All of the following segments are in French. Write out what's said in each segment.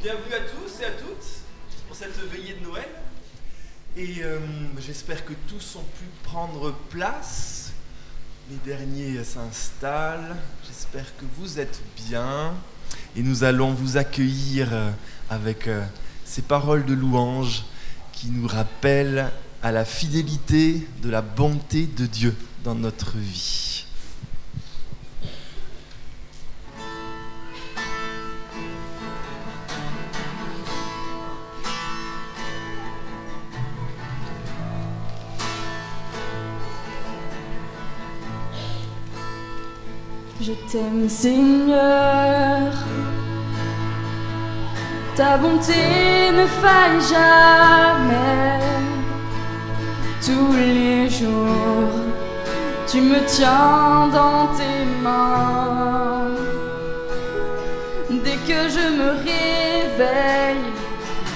Bienvenue à tous et à toutes pour cette veillée de Noël. Et j'espère que tous ont pu prendre place. Les derniers s'installent. J'espère que vous êtes bien. Et nous allons vous accueillir avec ces paroles de louange qui nous rappellent à la fidélité de la bonté de Dieu dans notre vie. Je t'aime, Seigneur, ta bonté ne faille jamais. Tous les jours, tu me tiens dans tes mains. Dès que je me réveille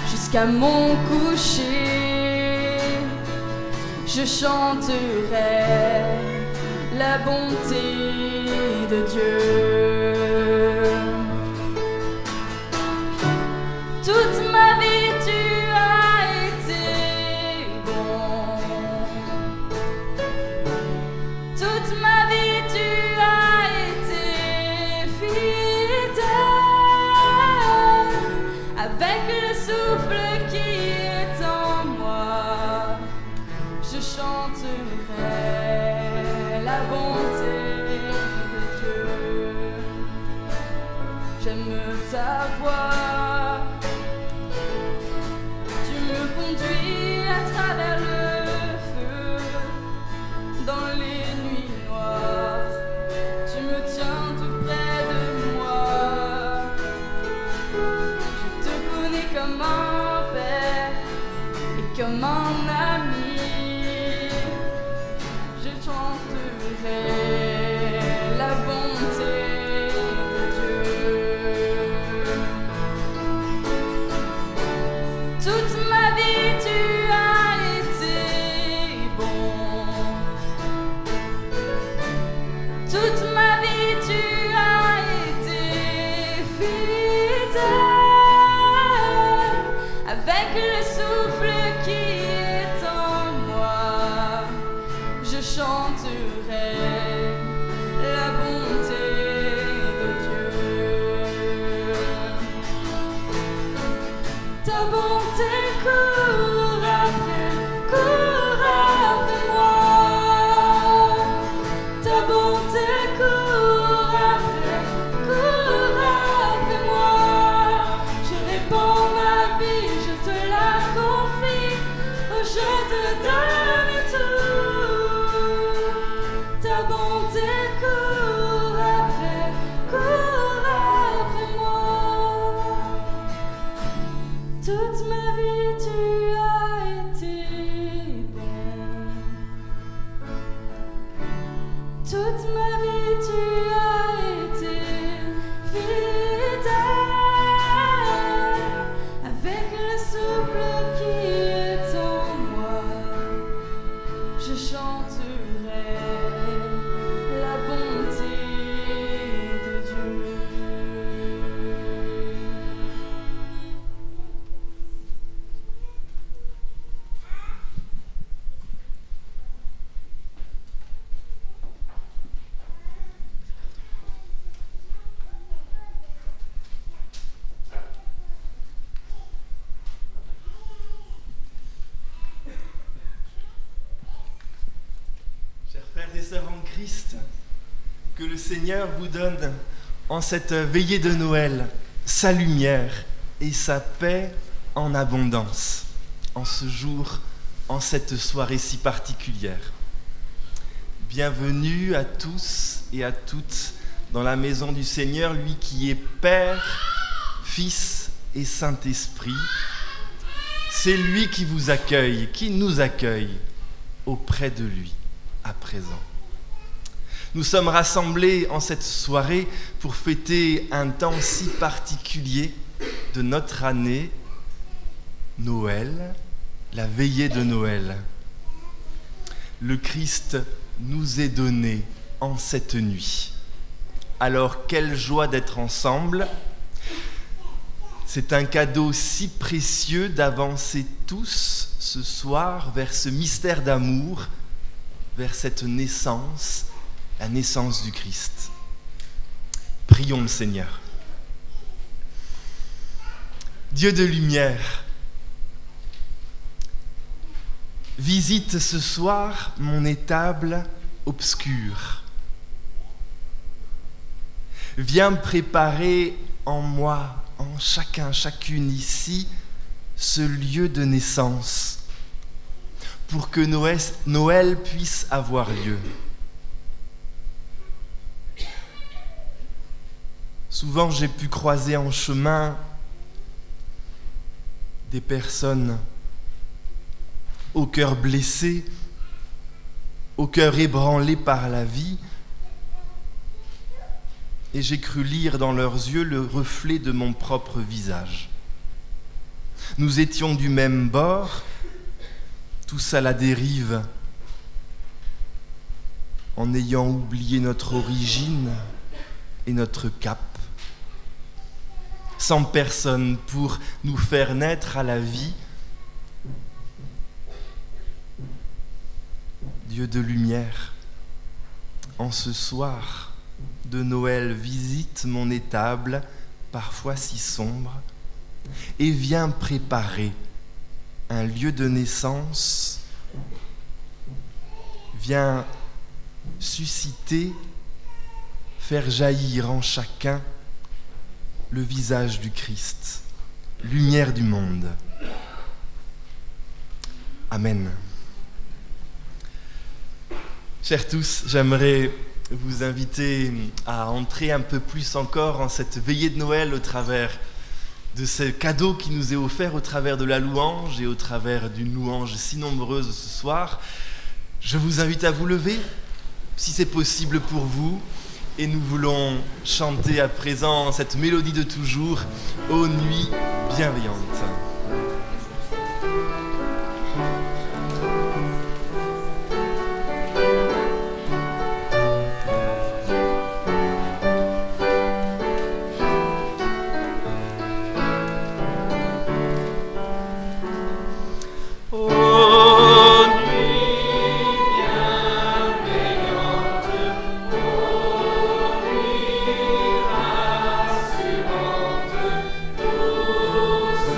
jusqu'à mon coucher, je chanterai la bonté de Dieu. Toute ma vie tu as été bon. Toute ma vie tu as été fidèle. Avec le souffle qui est en moi, je chanterai la bonté. J'aime ta voix, tu me conduis à travers le feu, dans les nuits noires, tu me tiens tout près de moi. Je te connais comme un père et comme un ami, je chanterai la bonté. Toute ma vie tu as été bon. Toute ma vie tu as été fidèle. Avec le souffle qui est en moi, je chanterai la bonté de Dieu. Ta bonté court après moi. Ta bonté court après moi. Je répands ma vie, je te la confie. Oh, je te donne tout. Ta bonté court après moi. Toute ma vie tu as été bon. Toute ma vie tu as été fidèle. Avec le souffle qui est en moi, je chanterai la bonté de Dieu. Chers frères et sœurs en Christ, Que le Seigneur vous donne en cette veillée de Noël sa lumière et sa paix en abondance, en ce jour, en cette soirée si particulière. Bienvenue à tous et à toutes dans la maison du Seigneur, lui qui est Père, Fils et Saint-Esprit. C'est lui qui vous accueille, qui nous accueille auprès de lui à présent. Nous sommes rassemblés en cette soirée pour fêter un temps si particulier de notre année, Noël, la veillée de Noël. Le Christ nous est donné en cette nuit. Alors quelle joie d'être ensemble. C'est un cadeau si précieux d'avancer tous ce soir vers ce mystère d'amour, vers cette naissance, la naissance du Christ. Prions le Seigneur. Dieu de lumière, visite ce soir mon étable obscure. Viens préparer en moi, en chacun, chacune ici, ce lieu de naissance pour que Noël puisse avoir lieu. Souvent, j'ai pu croiser en chemin des personnes au cœur blessé, au cœur ébranlé par la vie, et j'ai cru lire dans leurs yeux le reflet de mon propre visage. Nous étions du même bord, tous à la dérive, en ayant oublié notre origine et notre cap. Sans personne pour nous faire naître à la vie. Dieu de lumière, en ce soir de Noël, visite mon étable, parfois si sombre, et viens préparer un lieu de naissance, viens susciter, faire jaillir en chacun le visage du Christ, lumière du monde. Amen. Chers tous, j'aimerais vous inviter à entrer un peu plus encore en cette veillée de Noël au travers de ce cadeau qui nous est offert au travers de la louange et au travers d'une louange si nombreuse ce soir. Je vous invite à vous lever, si c'est possible pour vous. Et nous voulons chanter à présent cette mélodie de toujours, ô nuit bienveillante. Rassurante, douce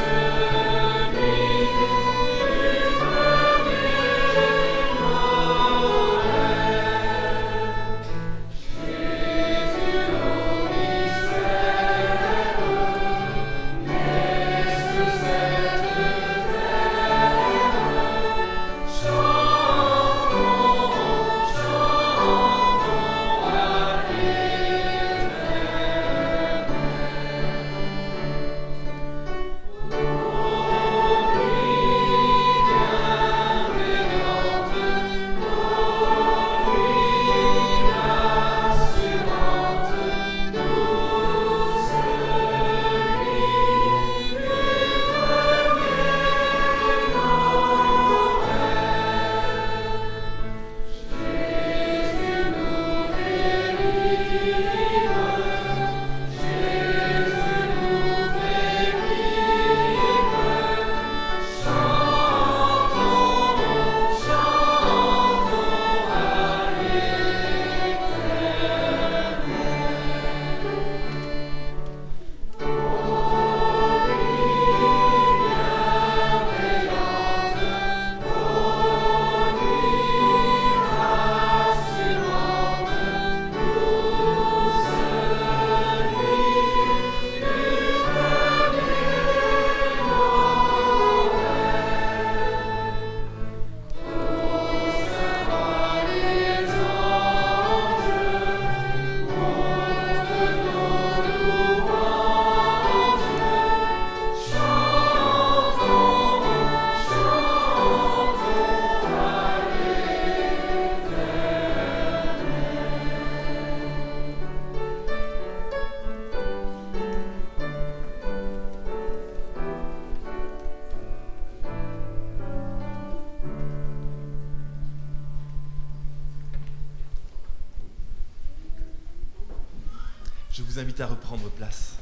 Je vous invite à reprendre place.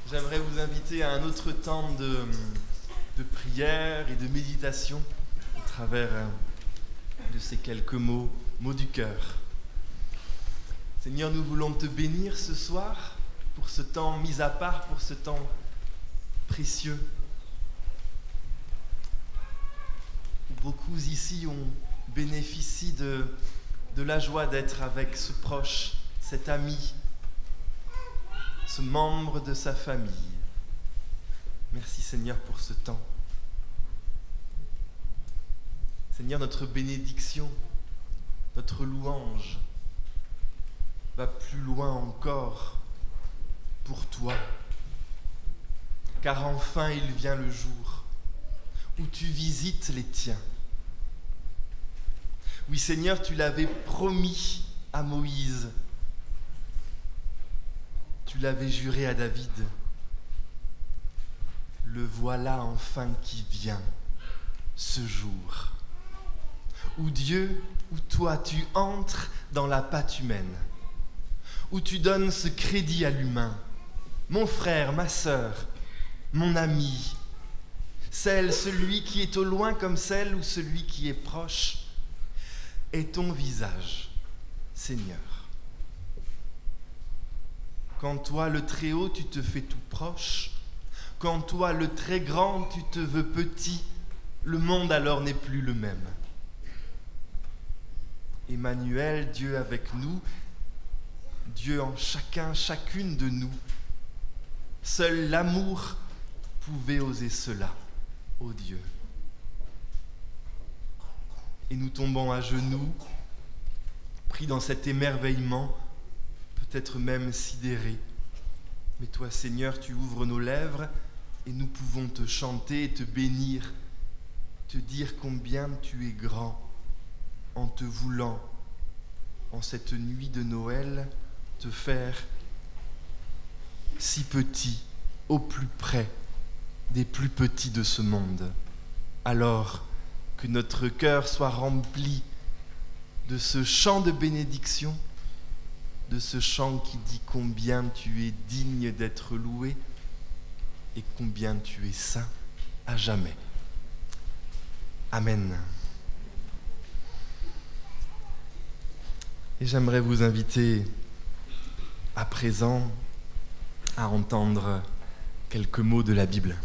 J'aimerais vous inviter à un autre temps de prière et de méditation à travers de ces quelques mots du cœur. Seigneur, nous voulons te bénir ce soir pour ce temps mis à part, pour ce temps précieux. Beaucoup ici bénéficient de la joie d'être avec ce proche, cet ami, ce membre de sa famille. Merci Seigneur pour ce temps. Seigneur, notre bénédiction, notre louange va plus loin encore pour toi. Car enfin il vient le jour où tu visites les tiens. Oui Seigneur, tu l'avais promis à Moïse. Tu l'avais juré à David. Le voilà enfin qui vient, ce jour, où Dieu, où toi tu entres dans la patte humaine, où tu donnes ce crédit à l'humain. Mon frère, ma sœur, mon ami, celui qui est au loin comme celle ou celui qui est proche, est ton visage, Seigneur. Quand toi, le Très-Haut, tu te fais tout proche, quand toi, le Très Grand, tu te veux petit, le monde alors n'est plus le même. Emmanuel, Dieu avec nous, Dieu en chacun, chacune de nous. Seul l'amour pouvait oser cela, ô Dieu. Et nous tombons à genoux, pris dans cet émerveillement, peut-être même sidérés. Mais toi, Seigneur, tu ouvres nos lèvres et nous pouvons te chanter et te bénir, te dire combien tu es grand en te voulant, en cette nuit de Noël, te faire si petit, au plus près des plus petits de ce monde. Alors que notre cœur soit rempli de ce chant de bénédiction, de ce chant qui dit combien tu es digne d'être loué et combien tu es saint à jamais. Amen. Et j'aimerais vous inviter à présent à entendre quelques mots de la Bible.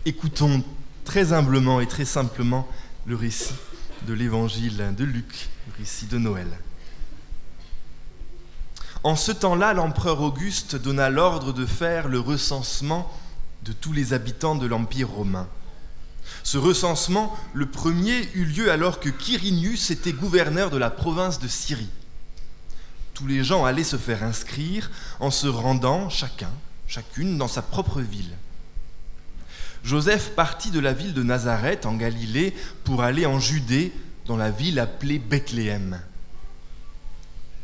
Écoutons très humblement et très simplement le récit de l'évangile de Luc, le récit de Noël. En ce temps-là, l'empereur Auguste donna l'ordre de faire le recensement de tous les habitants de l'Empire romain. Ce recensement, le premier, eut lieu alors que Quirinius était gouverneur de la province de Syrie. Tous les gens allaient se faire inscrire en se rendant chacune dans sa propre ville. Joseph partit de la ville de Nazareth en Galilée pour aller en Judée, dans la ville appelée Bethléem,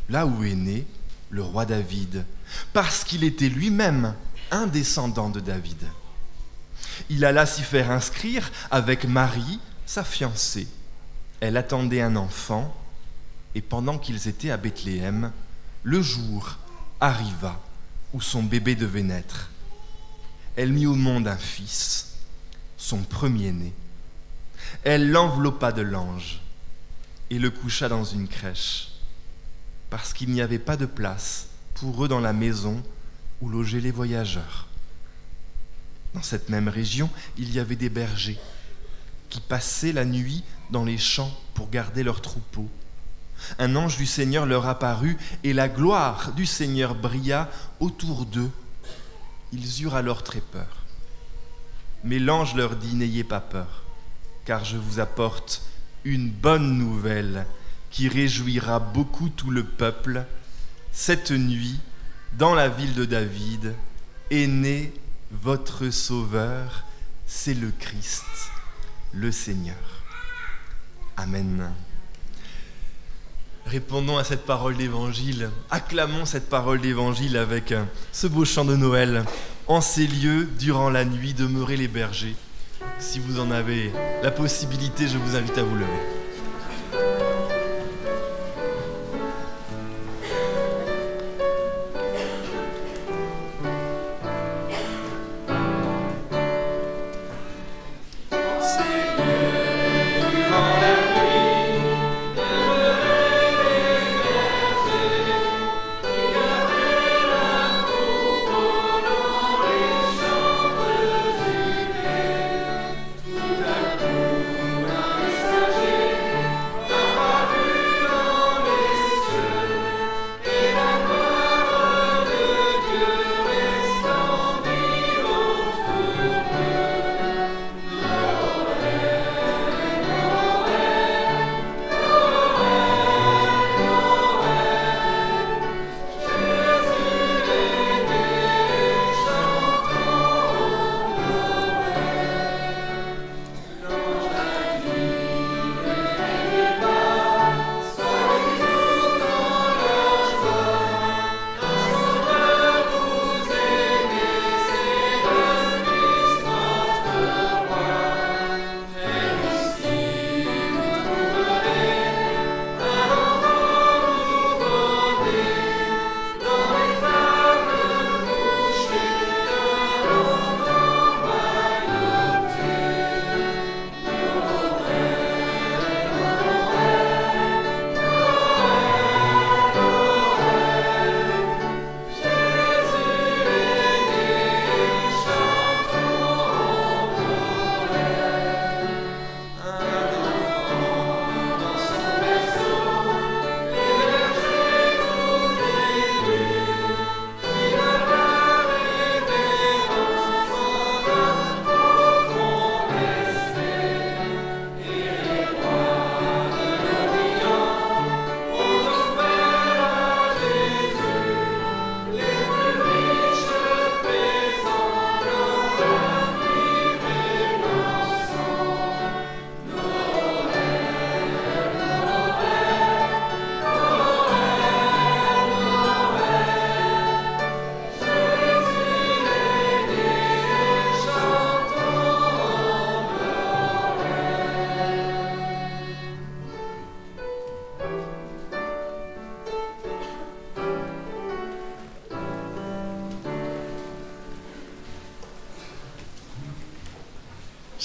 là où est né le roi David, parce qu'il était lui-même un descendant de David. Il alla s'y faire inscrire avec Marie, sa fiancée. Elle attendait un enfant, et pendant qu'ils étaient à Bethléem, le jour arriva où son bébé devait naître. Elle mit au monde un fils, son premier-né. Elle l'enveloppa de lange et le coucha dans une crèche, parce qu'il n'y avait pas de place pour eux dans la maison où logeaient les voyageurs. Dans cette même région, il y avait des bergers qui passaient la nuit dans les champs pour garder leurs troupeaux. Un ange du Seigneur leur apparut et la gloire du Seigneur brilla autour d'eux. Ils eurent alors très peur. Mais l'ange leur dit « N'ayez pas peur, car je vous apporte une bonne nouvelle qui réjouira beaucoup tout le peuple. Cette nuit, dans la ville de David, est né votre Sauveur, c'est le Christ, le Seigneur. » Amen. Répondons à cette parole d'évangile, acclamons cette parole d'évangile avec ce beau chant de Noël. En ces lieux, durant la nuit, demeurez les bergers. Si vous en avez la possibilité, je vous invite à vous lever.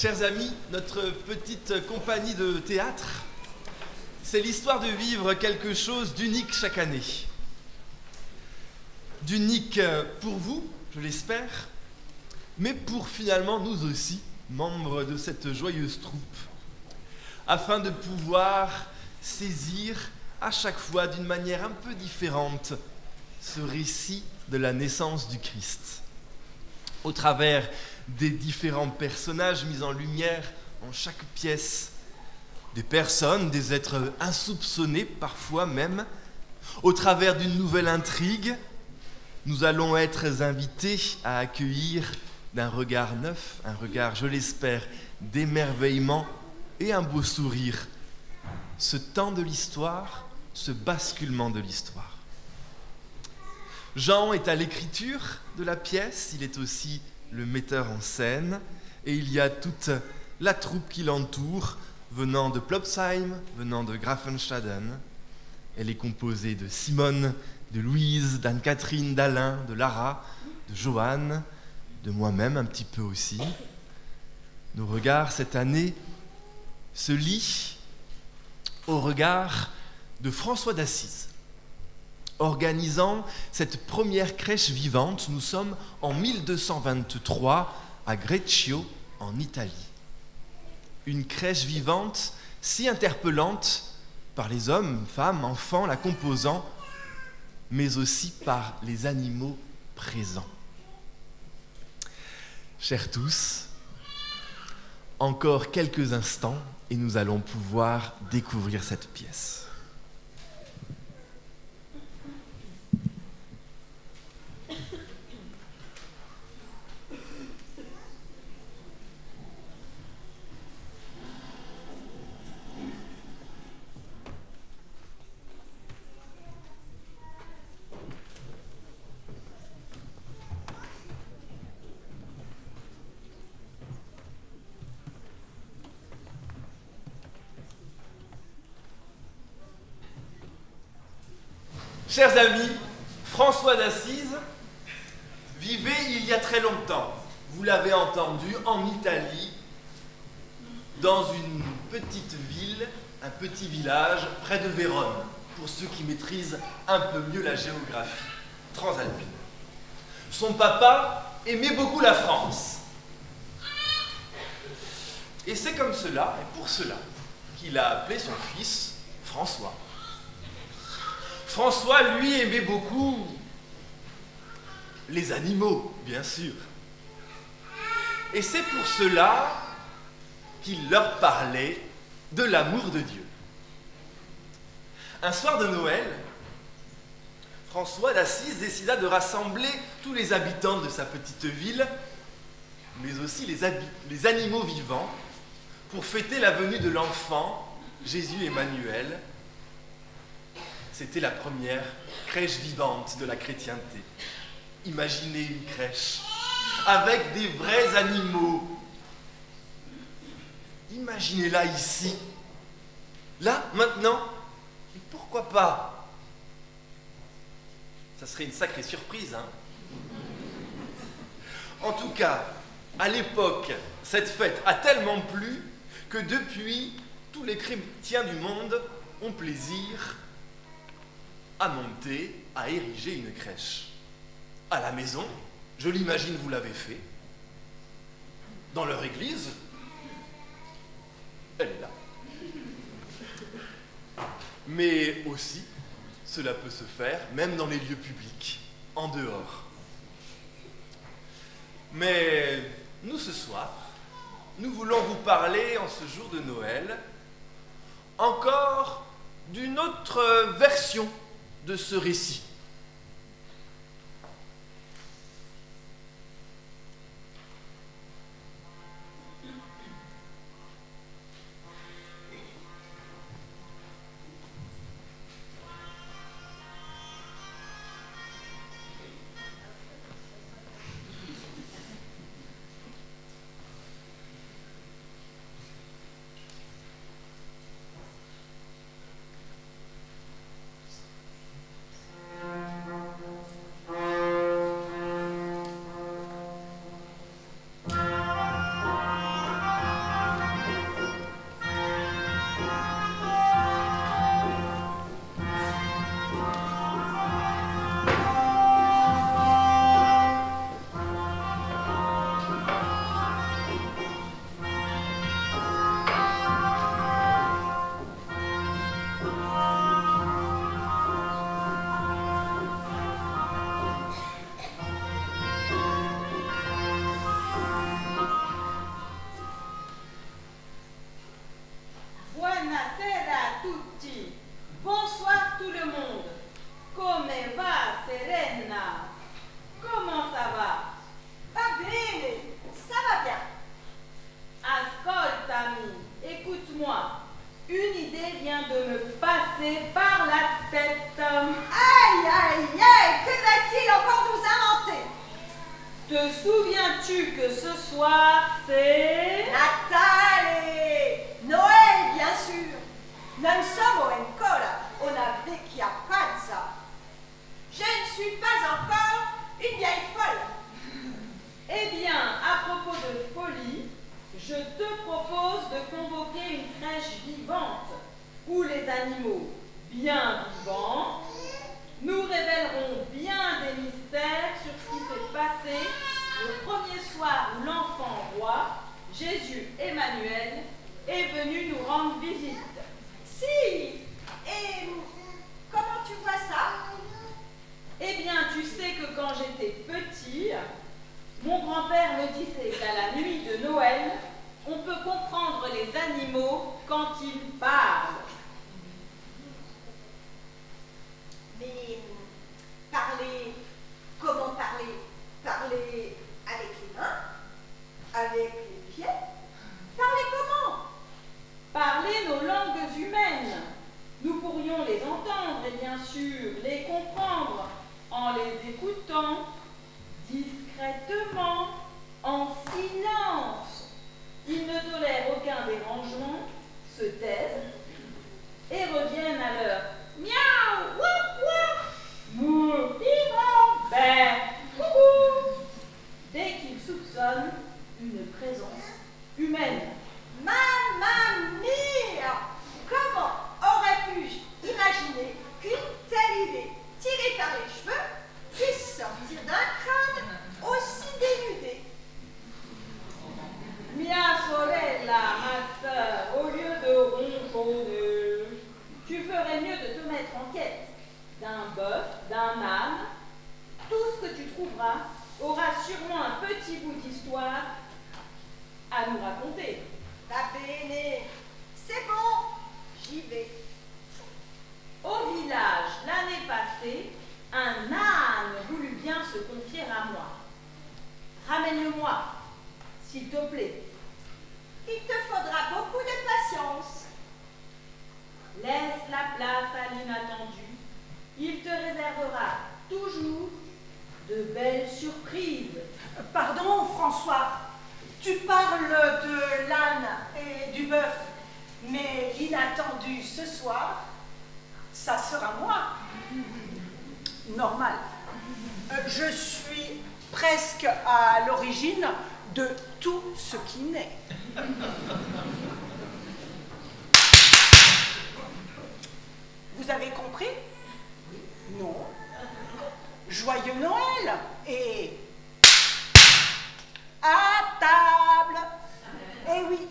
Chers amis, notre petite compagnie de théâtre, c'est l'histoire de vivre quelque chose d'unique chaque année. D'unique pour vous, je l'espère, mais pour finalement nous aussi, membres de cette joyeuse troupe, afin de pouvoir saisir à chaque fois d'une manière un peu différente ce récit de la naissance du Christ, au travers des différents personnages mis en lumière en chaque pièce, des personnes, des êtres insoupçonnés parfois même. Au travers d'une nouvelle intrigue, nous allons être invités à accueillir d'un regard neuf, un regard, je l'espère, d'émerveillement et un beau sourire, ce temps de l'histoire, ce basculement de l'histoire. Jean est à l'écriture de la pièce, il est aussi le metteur en scène, et il y a toute la troupe qui l'entoure, venant de Plopsheim, venant de Grafenstaden. Elle est composée de Simone, de Louise, d'Anne-Catherine, d'Alain, de Lara, de Joanne, de moi-même un petit peu aussi. Nos regards cette année se lient au regard de François d'Assise. Organisant cette première crèche vivante, nous sommes en 1223 à Greccio, en Italie. Une crèche vivante si interpellante par les hommes, femmes, enfants la composant, mais aussi par les animaux présents. Chers tous, encore quelques instants et nous allons pouvoir découvrir cette pièce. Chers amis, François d'Assise vivait il y a très longtemps, vous l'avez entendu, en Italie, dans une petite ville, un petit village près de Vérone, pour ceux qui maîtrisent un peu mieux la géographie transalpine. Son papa aimait beaucoup la France. Et c'est comme cela, et pour cela, qu'il a appelé son fils François. François, lui, aimait beaucoup les animaux, bien sûr. Et c'est pour cela qu'il leur parlait de l'amour de Dieu. Un soir de Noël, François d'Assise décida de rassembler tous les habitants de sa petite ville, mais aussi les animaux vivants, pour fêter la venue de l'enfant, Jésus Emmanuel. C'était la première crèche vivante de la chrétienté. Imaginez une crèche avec des vrais animaux. Imaginez-la ici, là, maintenant, et pourquoi pas? Ça serait une sacrée surprise, hein? En tout cas, à l'époque, cette fête a tellement plu que depuis, tous les chrétiens du monde ont plaisir à monter, à ériger une crèche. À la maison, je l'imagine vous l'avez fait. Dans leur église, elle est là. Mais aussi, cela peut se faire même dans les lieux publics, en dehors. Mais nous, ce soir, nous voulons vous parler, en ce jour de Noël, encore d'une autre version de ce récit. Bonsoir tout le monde. Come va, Serena? Comment ça va? Va bene, ça va bien. Ascoltami, écoute-moi. Une idée vient de me passer par la tête. Aïe, aïe, aïe, que va-t-il encore nous inventer? Te souviens-tu que ce soir, c'est... Natale! Noël, bien sûr. Non siamo ancora una vecchia pazza. Je ne suis pas encore une vieille folle. Eh bien, à propos de folie, je te propose de convoquer une crèche vivante où les animaux bien vivants nous révéleront bien des mystères sur ce qui s'est passé le premier soir où l'enfant roi, Jésus Emmanuel, est venu nous rendre visite. Si, et comment tu vois ça? Eh bien, tu sais que quand j'étais petit, mon grand-père me disait qu'à la nuit de Noël, on peut comprendre les animaux quand ils parlent. Mais parler, comment parler? Parler avec les mains? Avec les pieds? Parler comment? Parler nos langues humaines. Nous pourrions les entendre et bien sûr les comprendre en les écoutant discrètement, en silence. Ils ne tolèrent aucun dérangement, se taisent et reviennent à leur miaou, wouah, wouah. partir d'un crâne aussi dénudé. Mia sorella, ma sœur, au lieu de ronchonner, tu ferais mieux de te mettre en quête d'un bœuf, d'un âne. Tout ce que tu trouveras aura sûrement un petit bout d'histoire à nous raconter. Va bene, c'est bon, j'y vais. Au village, l'année passée, un âne voulut bien se confier à moi. Ramène-le-moi, s'il te plaît. Il te faudra beaucoup de patience. Laisse la place à l'inattendu. Il te réservera toujours de belles surprises. Pardon, François, tu parles de l'âne et du bœuf, mais l'inattendu ce soir, ça sera moi. Normal. Je suis presque à l'origine de tout ce qui naît. Vous avez compris? Non. Joyeux Noël et à table. Eh oui,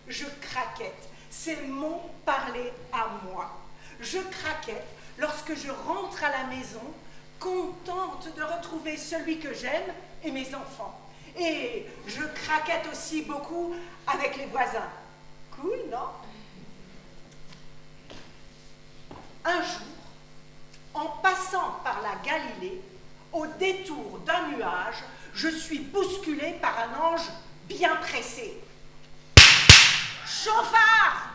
je craquette. C'est mon parler à moi. Je craquette lorsque je rentre à la maison, contente de retrouver celui que j'aime et mes enfants. Et je craquette aussi beaucoup avec les voisins. Cool, non? Un jour, en passant par la Galilée, au détour d'un nuage, je suis bousculée par un ange bien pressé. Chauffard!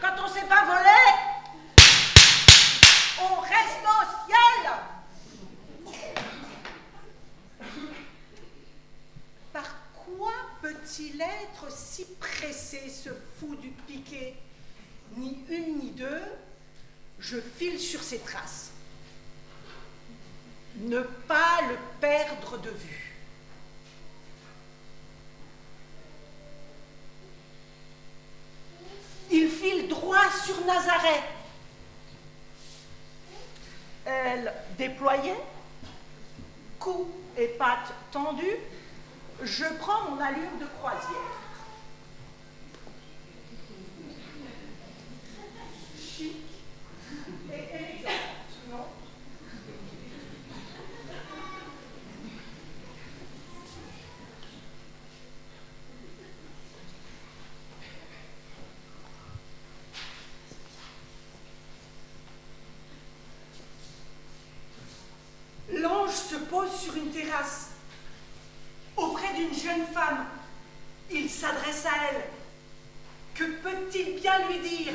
Quand on ne sait pas voler, on reste au ciel! Par quoi peut-il être si pressé, ce fou du piquet? Ni une ni deux, je file sur ses traces. Ne pas le perdre de vue. Il file droit sur Nazareth. Elle déployée, cou et pattes tendues, je prends mon allure de croisière. Chic et élégante, non? L'ange se pose sur une terrasse, auprès d'une jeune femme. Il s'adresse à elle. Que peut-il bien lui dire?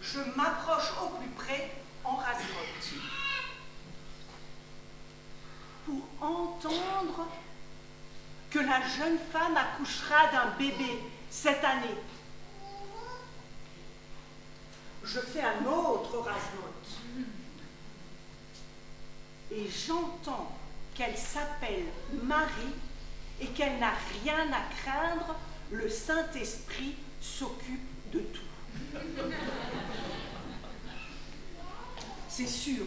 Je m'approche au plus près en rase-botte. Pour entendre que la jeune femme accouchera d'un bébé cette année. Je fais un autre rase-botte. Et j'entends qu'elle s'appelle Marie et qu'elle n'a rien à craindre, le Saint-Esprit s'occupe de tout. C'est sûr,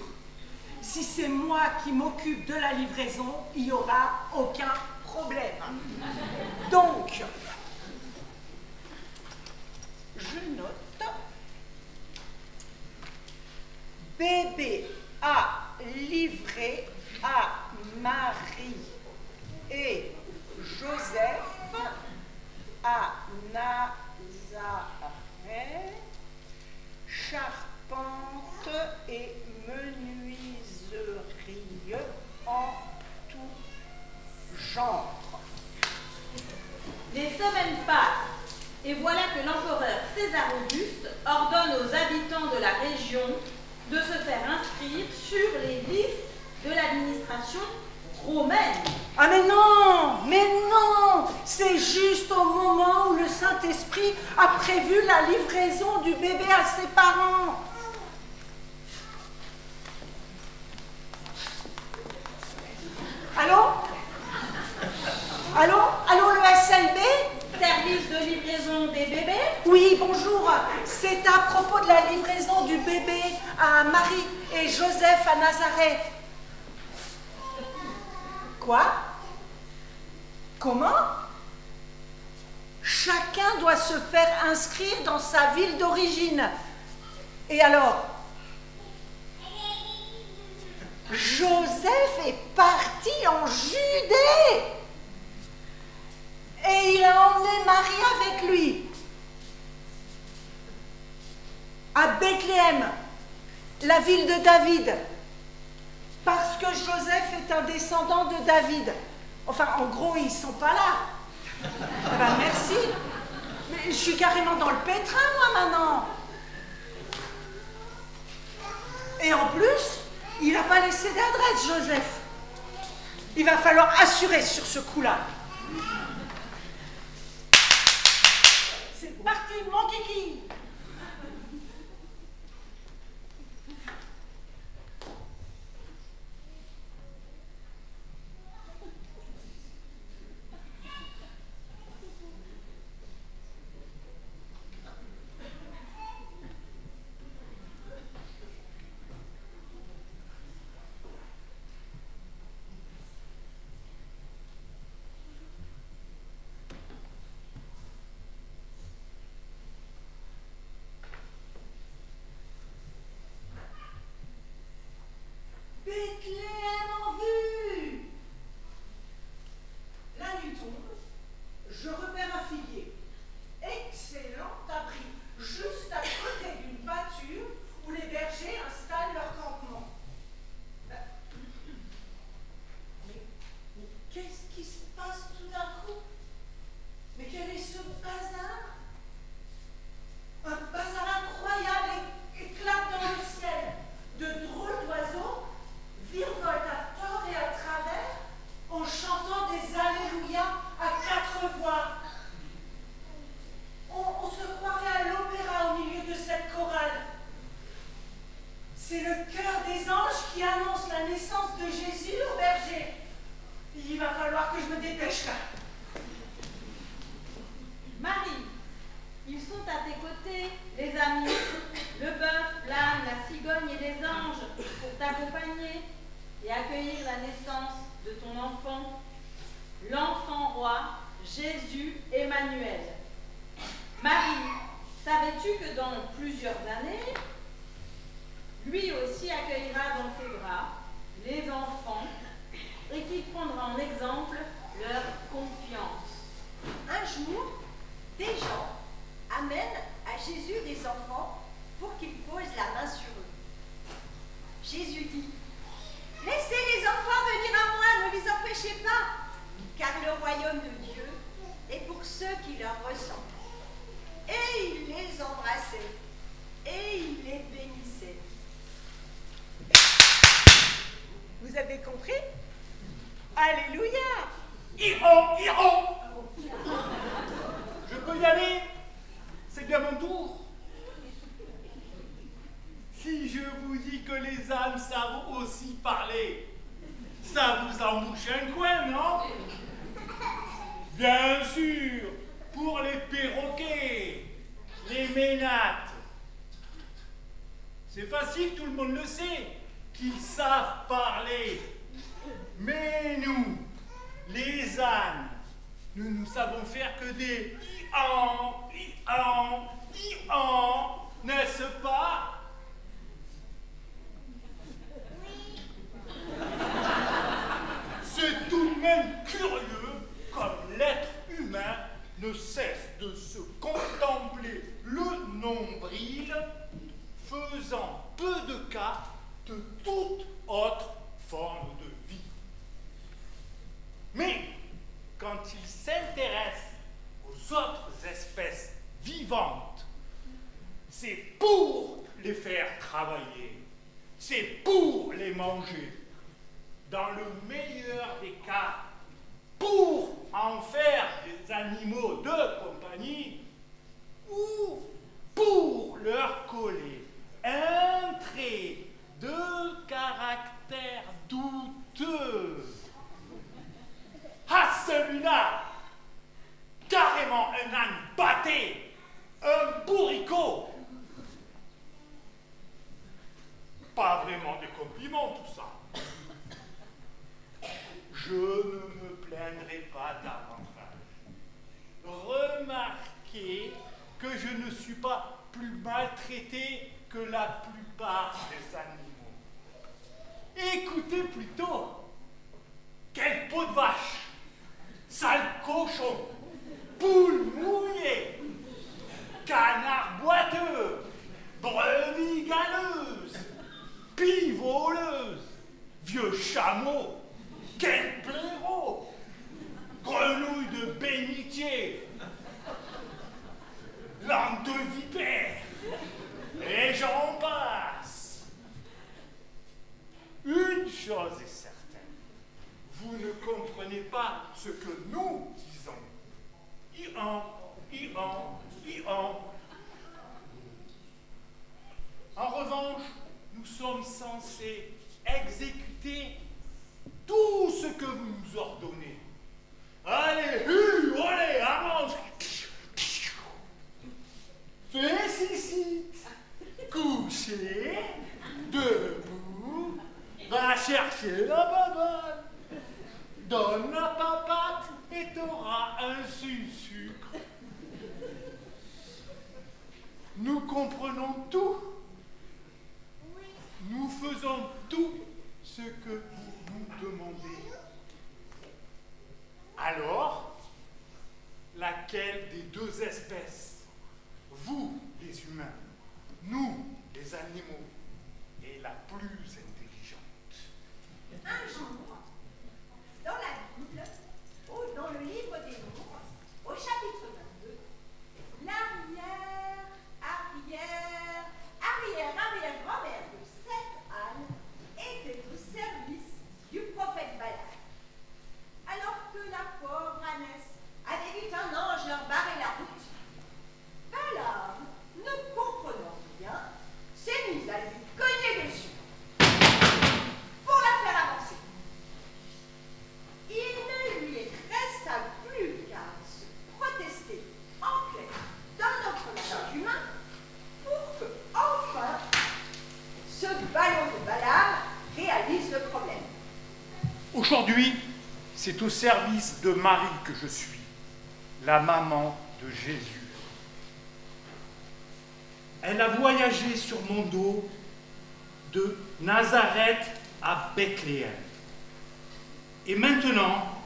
si c'est moi qui m'occupe de la livraison, il n'y aura aucun problème. Donc, je note, bébé a livré à Marie et Joseph à Nazareth, charpente et menuiserie en tout genre. Les semaines passent, et voilà que l'empereur César Auguste ordonne aux habitants de la région de se faire inscrire sur les listes de l'administration romaine. Ah mais non, c'est juste au moment où le Saint-Esprit a prévu la livraison du bébé à ses parents. Allô, le SLB? Service de livraison des bébés? Oui, bonjour. C'est à propos de la livraison du bébé à Marie et Joseph à Nazareth. Quoi? Comment? Chacun doit se faire inscrire dans sa ville d'origine. Et alors? Joseph est parti en Judée. Et il a emmené Marie avec lui. À Bethléem, la ville de David. Parce que Joseph est un descendant de David. Enfin, en gros, ils ne sont pas là. Eh ben, merci. Mais je suis carrément dans le pétrin, moi, maintenant. Et en plus, il n'a pas laissé d'adresse, Joseph. Il va falloir assurer sur ce coup-là. C'est parti, mon kiki. Bethléem en vue. La nuit tombe, je repère un figuier. Excellent abri, juste à côté d'une pâture où les bergers installent leur campement. Mais qu'est-ce qui se passe tout d'un coup? Mais quel est ce bazar? Un bazar incroyable éclate dans le ciel. De drôles d'oiseaux virevoltent à tort et à travers en chantant des alléluia à 4 voix. On se croirait à l'opéra au milieu de cette chorale. C'est le chœur des anges qui annonce la naissance de Jésus au berger. Il va falloir que je me dépêche là. Marie, ils sont à tes côtés, les amis, le bœuf, l'âne, la cigogne et les anges, pour t'accompagner et accueillir la naissance de ton enfant, l'enfant roi, Jésus Emmanuel. Marie, savais-tu que dans plusieurs années, lui aussi accueillera dans ses bras les enfants et qu'il prendra en exemple leur confiance? Un jour, des gens amènent à Jésus des enfants pour qu'il pose la main sur eux. Jésus dit: laissez les enfants venir à moi, ne les empêchez pas, car le royaume de Dieu est pour ceux qui leur ressemblent. Et il les embrassait, et il les bénissait. Vous avez compris? Alléluia! Iron! Je peux y aller? C'est bien mon tour. Si je vous dis que les ânes savent aussi parler, ça vous embouche un coin, non? Bien sûr, pour les perroquets, les ménates. C'est facile, tout le monde le sait, qu'ils savent parler. Mais nous, les ânes, nous ne savons faire que des i-an, i-an, i-an, n'est-ce pas? C'est tout de même curieux comme l'être humain ne cesse de se contempler le nombril, faisant peu de cas de toute autre forme de vie. Mais quand il s'intéresse aux autres espèces vivantes, c'est pour les faire travailler, c'est pour les manger. Dans le meilleur des cas, pour en faire des animaux de compagnie ou pour leur coller un trait de caractère douteux. Ah, celui-là, carrément un âne batté, un bourricot. Pas vraiment des compliments, tout ça. je ne me plaindrai pas davantage. Remarquez que je ne suis pas plus maltraité que la plupart des animaux. Écoutez plutôt, quelle peau de vache, sale cochon, poule mouillée, canard boiteux, brebis galeuse, pie voleuse, vieux chameau, quel blaireau, grenouille de bénitier, langue de vipère, et j'en passe. Une chose est certaine, vous ne comprenez pas ce que nous disons. En revanche, nous sommes censés exécuter tout ce que vous nous ordonnez. Allez, allez, avance. Félicite. Couché, debout, va chercher la baballe. Donne la papate et t'auras un sucre. Nous comprenons tout. Nous faisons tout ce que vous nous demandez. Alors, laquelle des deux espèces, vous les humains, nous les animaux, est la plus intelligente? Un jour, dans la Bible, ou dans le livre des Nombres, au chapitre 22, l'arrière-grand-mère de 7 ânes était au service du prophète Balaam. Alors que la pauvre ânesse avait vu un ange leur barrer la route, Balaam, ne comprenant rien, s'est mis à lui cogner dessus pour la faire avancer. Il ne lui resta plus qu'à se protester en clair dans notre langage humain pour que, enfin, ce ballon de Balaam réalise le problème. Aujourd'hui, c'est au service de Marie que je suis, la maman de Jésus. Elle a voyagé sur mon dos de Nazareth à Bethléem. Et maintenant,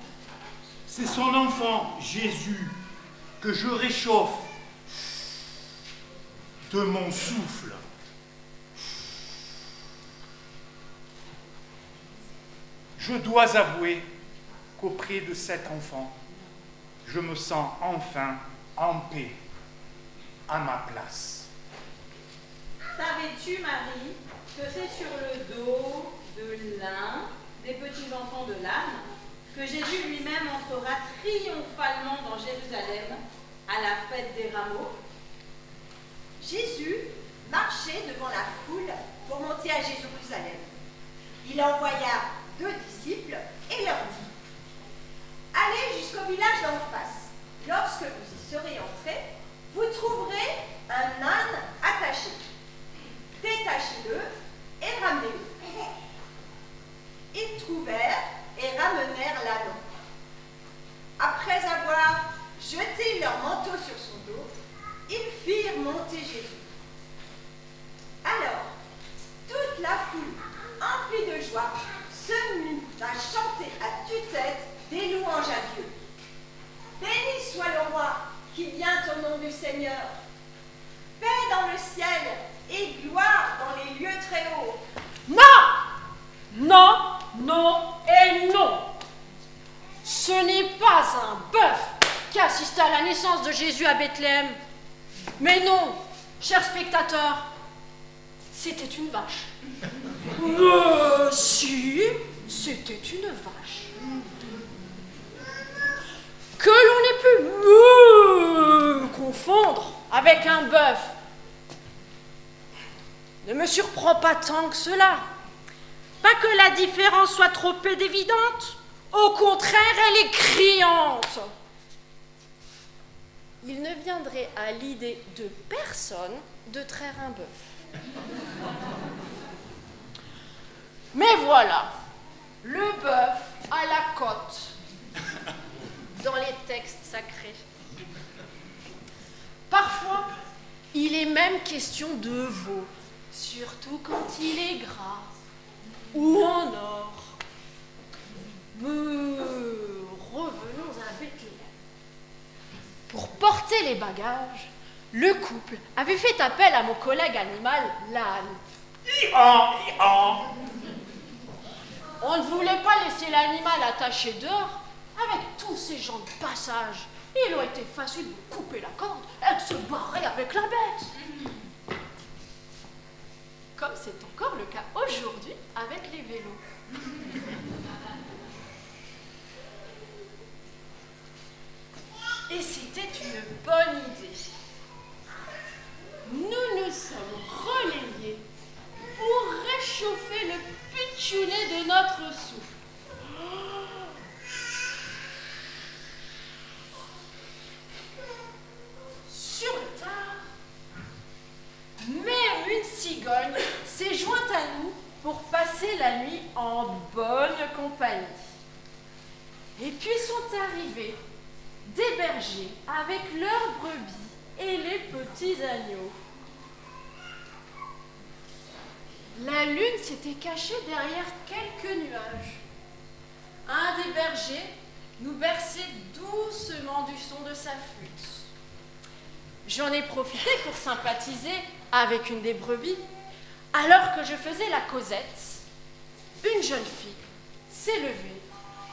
c'est son enfant Jésus que je réchauffe de mon souffle. Je dois avouer qu'auprès de cet enfant, je me sens enfin en paix, à ma place. Savais-tu, Marie, que c'est sur le dos de l'un des petits-enfants de l'âne que Jésus lui-même entrera triomphalement dans Jérusalem à la fête des rameaux? Jésus marchait devant la foule pour monter à Jérusalem. Il envoya 2 disciples et leur dit: allez jusqu'au village d'en face. Lorsque vous y serez entrés, vous trouverez un âne attaché. Détachez-le et ramenez-le. Ils trouvèrent et ramenèrent l'âne. Après avoir jeté leur manteau sur son dos, ils firent monter Jésus. Alors, toute la foule, emplie de joie, se mit à chanter à tue-tête des louanges à Dieu. Béni soit le roi qui vient au nom du Seigneur. Paix dans le ciel et gloire dans les lieux très hauts. Non! Non, non et non! Ce n'est pas un bœuf qui assiste à la naissance de Jésus à Bethléem. Mais non, chers spectateurs, c'était une vache. Mais si, c'était une vache. Que l'on ait pu confondre avec un bœuf ne me surprend pas tant que cela. Pas que la différence soit trop peu évidente, au contraire, elle est criante. Il ne viendrait à l'idée de personne de traire un bœuf. Mais voilà, le bœuf à la côte même question de veau, surtout quand il est gras ou en or. Mais revenons à Bethléem. Pour porter les bagages, le couple avait fait appel à mon collègue animal, l'âne. On ne voulait pas laisser l'animal attaché dehors avec tous ces gens de passage. Il aurait été facile de couper la corde et de se barrer avec la bête. Comme c'est encore le cas aujourd'hui avec les vélos. Et c'était une bonne idée. Nous nous sommes relayés pour réchauffer le pitchounet de notre souffle. Sur le tard, même une cigogne s'est jointe à nous pour passer la nuit en bonne compagnie. Et puis sont arrivés des bergers avec leurs brebis et les petits agneaux. La lune s'était cachée derrière quelques nuages. Un des bergers nous berçait doucement du son de sa flûte. J'en ai profité pour sympathiser avec une des brebis. Alors que je faisais la causette, une jeune fille s'est levée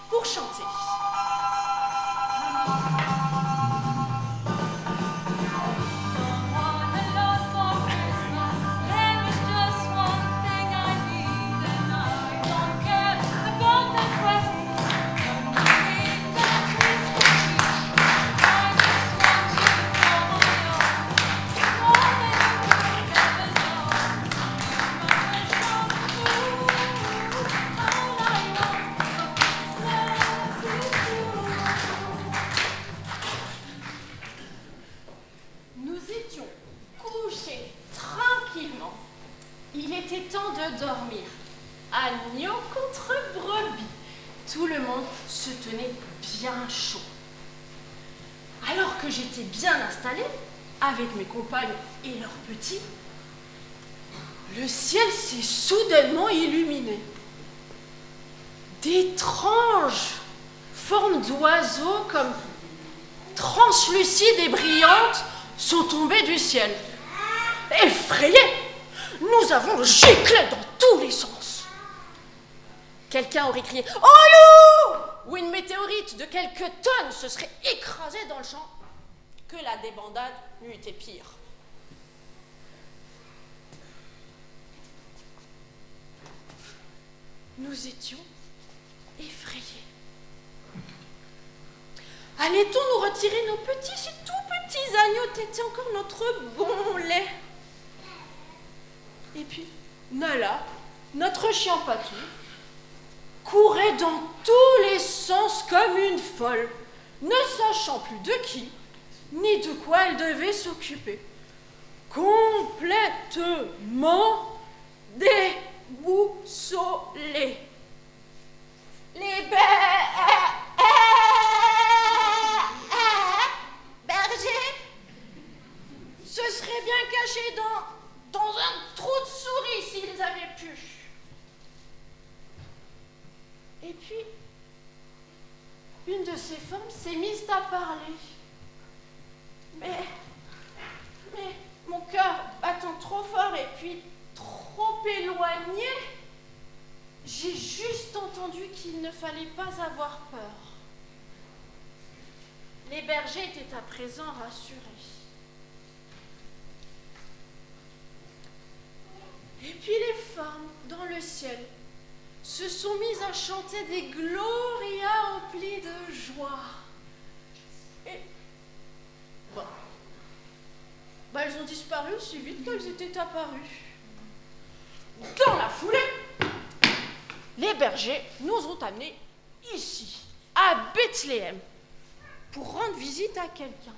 pour chanter. Il était temps de dormir. Agneau contre brebis. Tout le monde se tenait bien chaud. Alors que j'étais bien installée, avec mes compagnes et leurs petits, le ciel s'est soudainement illuminé. D'étranges formes d'oiseaux comme translucides et brillantes sont tombées du ciel. Effrayés, nous avons giclé dans tous les sens. Quelqu'un aurait crié « Oh loup !» ou une météorite de quelques tonnes se serait écrasée dans le champ, que la débandade n'eût été pire. Nous étions effrayés. Allait-on nous retirer nos petits, si tout petits agneaux tétaient encore notre bon lait? Et puis, Nala, notre chien patou, courait dans tous les sens comme une folle, ne sachant plus de qui, ni de quoi elle devait s'occuper. Complètement déboussolée. Les bergers se seraient bien cachés dans un trou de souris s'ils avaient pu. Et puis, une de ces femmes s'est mise à parler. Mais mon cœur battant trop fort et puis trop éloigné, j'ai juste entendu qu'il ne fallait pas avoir peur. Les bergers étaient à présent rassurés. Et puis les femmes, dans le ciel, se sont mises à chanter des glorias emplis de joie. Et elles ont disparu aussi vite qu'elles étaient apparues. Dans la foulée, les bergers nous ont amenés ici, à Bethléem, pour rendre visite à quelqu'un.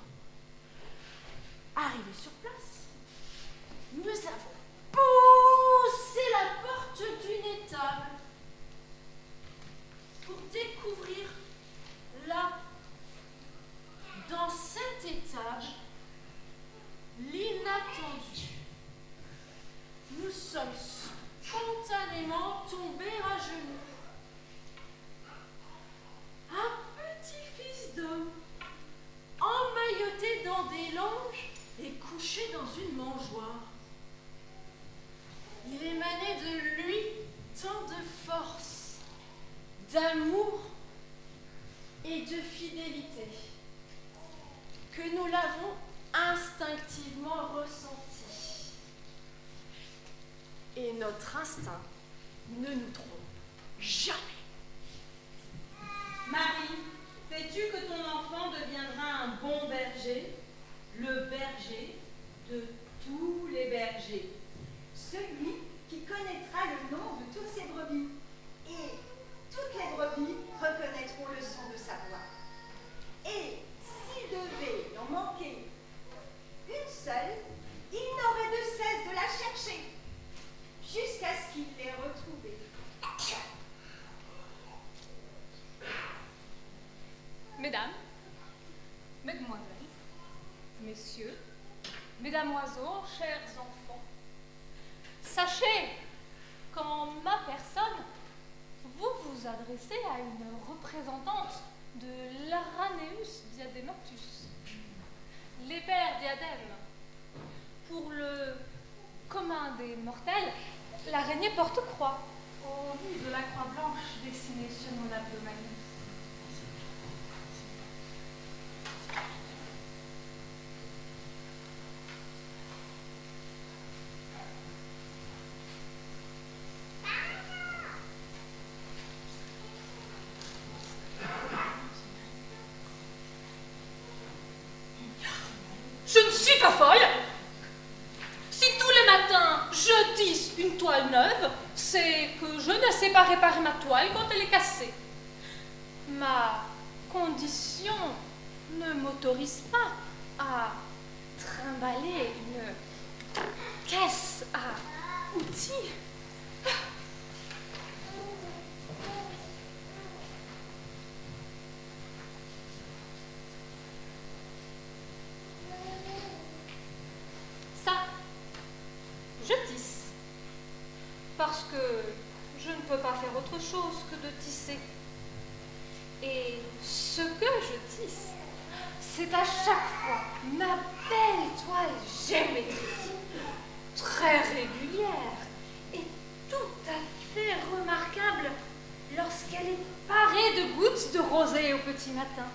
Arrivés sur place, nous avons poussé la porte d'une étable pour découvrir là, dans cette étable, l'inattendu. sommes spontanément tombés à genoux. Un petit fils d'homme, emmailloté dans des langes et couché dans une mangeoire. Il émanait de lui tant de force, d'amour et de fidélité que nous l'avons instinctivement ressenti. Et notre instinct ne nous trompe jamais. Marie, sais-tu que ton enfant deviendra un bon berger, le berger de tous les bergers, Celui qui connaîtra le nom de toutes ses brebis. Et toutes les brebis reconnaîtront le son de sa voix. Et s'il devait en manquer une seule, il n'aurait de cesse de la chercher jusqu'à ce qu'il l'ait retrouvée. Mesdames, mesdemoiselles, messieurs, mesdames oiseaux, chers enfants, sachez qu'en ma personne, vous vous adressez à une représentante de l'Araneus diademotus, les pères diadèmes. Pour le commun des mortels, l'araignée porte-croix, au vu de la croix blanche dessinée sur mon abdomen. Je ne suis pas folle. Si tous les matins je tisse une toile neuve, c'est que je ne sais pas réparer ma toile quand elle est cassée. Ma condition ne m'autorise pas à trimballer une caisse à outils. Ça, je tisse. Parce que je ne peux pas faire autre chose que de tisser. Et ce que je tisse, c'est à chaque fois ma belle toile géométrique, très régulière et tout à fait remarquable lorsqu'elle est parée de gouttes de rosée au petit matin.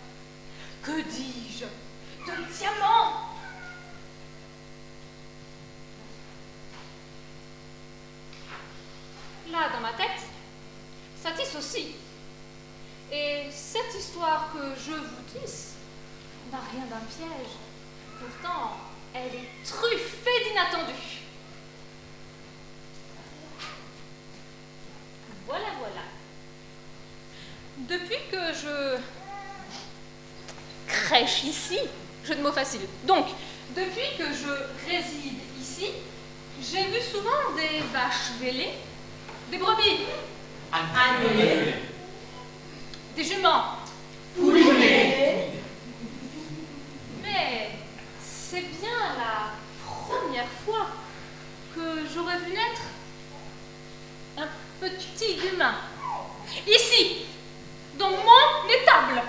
Que dis-je? De diamants! Là, dans ma tête, ça tisse aussi. Et cette histoire que je vous tisse n'a rien d'un piège. Pourtant, elle est truffée d'inattendus. Voilà, voilà. Depuis que je crèche ici, jeu de mots facile. Donc, depuis que je réside ici, j'ai vu souvent des vaches vélées, des brebis, Annelées, des juments. poulet. Mais c'est bien la première fois que j'aurais vu naître un petit humain. Ici, dans mon étable.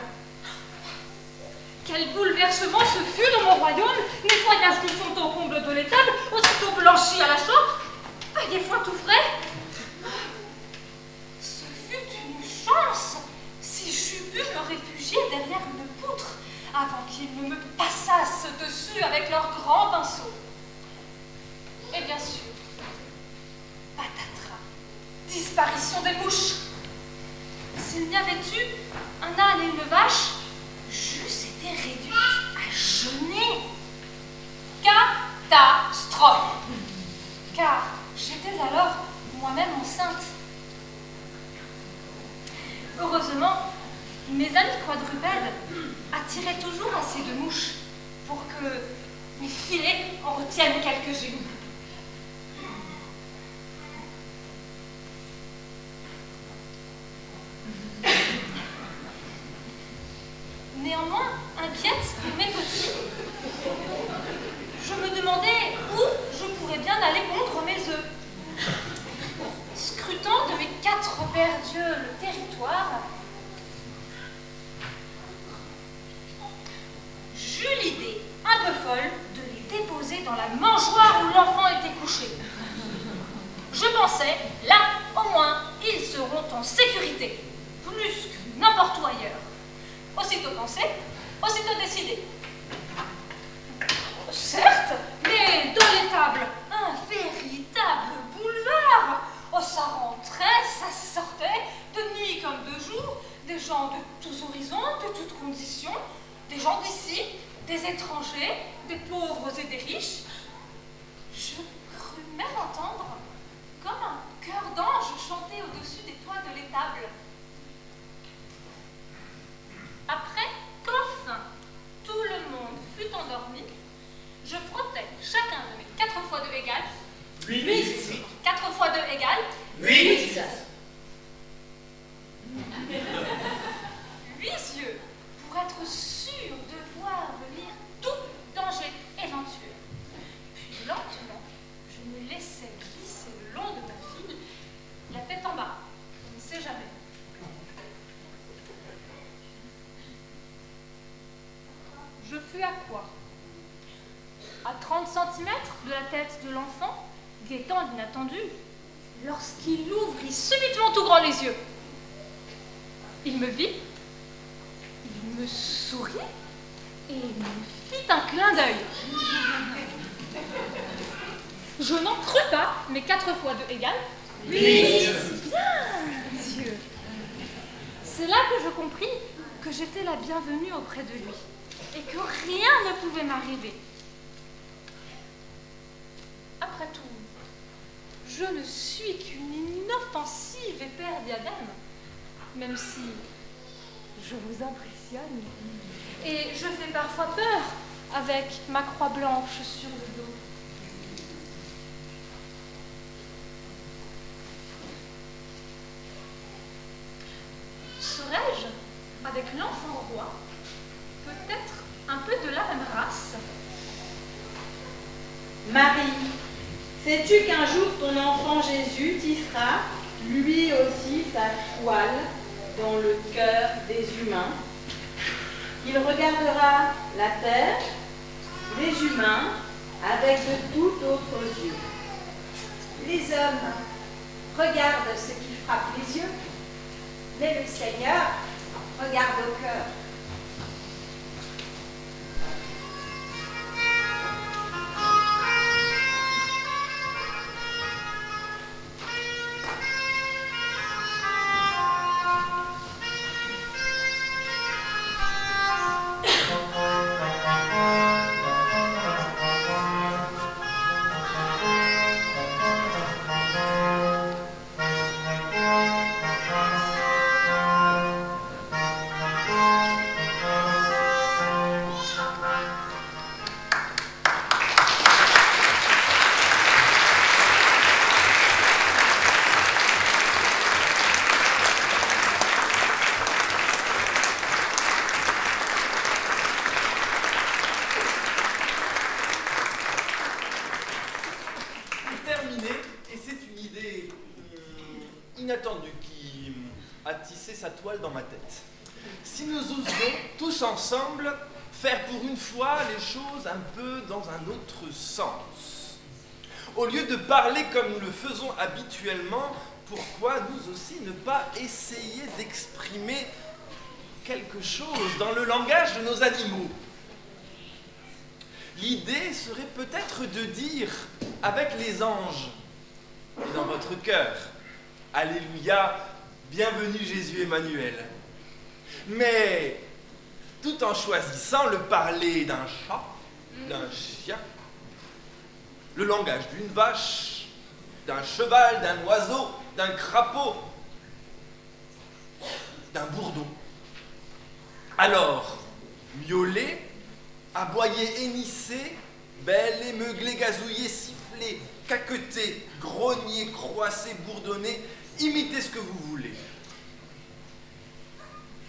Quel bouleversement ce fut dans mon royaume! Nettoyage du fond au comble de l'étable, aussitôt blanchi à la chauffe, des fois tout frais. Ce fut une chance si j'eus pu me réfugier derrière une poutre avant qu'ils ne me passassent dessus avec leurs grands pinceaux. Et bien sûr, patatras, disparition des mouches. S'il n'y avait eu un âne et une vache, j'eusse été réduite à jeûner. Catastrophe! Car j'étais alors moi-même enceinte. Heureusement, mes amis quadrupèdes attiraient toujours assez de mouches pour que mes filets en retiennent quelques-unes. Néanmoins, inquiète pour mes petits, je me demandais où je pourrais bien aller pondre mes œufs. scrutant de mes 4 pères dieux le territoire, j'eus l'idée, un peu folle, de les déposer dans la mangeoire où l'enfant était couché. Je pensais, là, au moins, ils seront en sécurité, plus que n'importe où ailleurs. Aussitôt pensé, aussitôt décidé. Certes, mais dans l'étable, un véritable boulevard. Oh, ça rentrait, ça sortait, de nuit comme de jour, des gens de tous horizons, de toutes conditions, des gens d'ici, des étrangers, des pauvres et des riches. Je crus même entendre comme un chœur d'ange chanter au-dessus des toits de l'étable. Après qu'enfin tout le monde fut endormi, je frottais chacun de mes 4 fois 2 égale 8. 4 fois 2 égale 8. 8 yeux pour être sûr de voir venir tout danger éventuel. Puis lentement, je me laissais glisser le long de ma file, la tête en bas, on ne sait jamais. Je fus à quoi? À 30 cm de la tête de l'enfant, guettant l'inattendu, lorsqu'il ouvrit subitement tout grand les yeux. Il me vit, il me sourit et me fit un clin d'œil. Je n'en crus pas, mais 4 fois 2 égale 8. Bien, Dieu. C'est là que je compris que j'étais la bienvenue auprès de lui et que rien ne pouvait m'arriver. Après tout, je ne suis qu'une inoffensive épère diadème, même si je vous impressionne. Et je fais parfois peur avec ma croix blanche sur le dos. Serais-je, avec l'enfant roi, peut-être un peu de la même race? Marie, sais-tu qu'un jour ton enfant Jésus tissera, lui aussi, sa toile dans le cœur des humains? Il regardera la terre, les humains, avec de tout autres yeux. Les hommes regardent ce qui frappe les yeux, mais le Seigneur regarde au cœur. Inattendu qui a tissé sa toile dans ma tête. Si nous osions tous ensemble faire pour une fois les choses un peu dans un autre sens. Au lieu de parler comme nous le faisons habituellement, pourquoi nous aussi ne pas essayer d'exprimer quelque chose dans le langage de nos animaux? L'idée serait peut-être de dire avec les anges et dans votre cœur: Alléluia, bienvenue Jésus Emmanuel. Mais tout en choisissant le parler d'un chat, d'un chien, le langage d'une vache, d'un cheval, d'un oiseau, d'un crapaud, d'un bourdon. Alors, miauler, aboyer, hennisser, bêler, meugler, gazouiller, siffler, caqueter, grogner, croasser, bourdonner, imitez ce que vous voulez.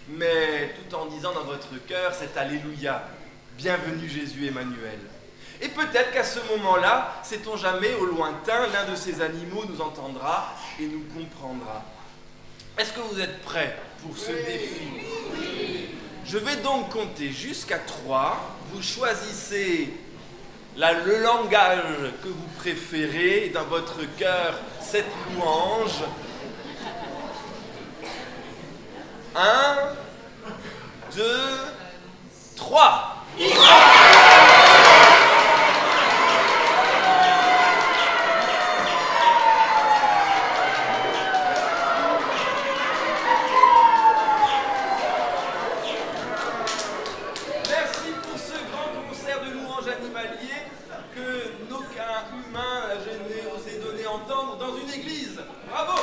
Mais tout en disant dans votre cœur cet Alléluia, bienvenue Jésus Emmanuel. Et peut-être qu'à ce moment-là, sait-on jamais, au lointain, l'un de ces animaux nous entendra et nous comprendra. Est-ce que vous êtes prêts pour ce défi? Je vais donc compter jusqu'à 3. Vous choisissez le langage que vous préférez et dans votre cœur cette louange. 1, 2, 3. Merci pour ce grand concert de louanges animaliers que aucun humain gêné osé donner entendre dans une église. Bravo!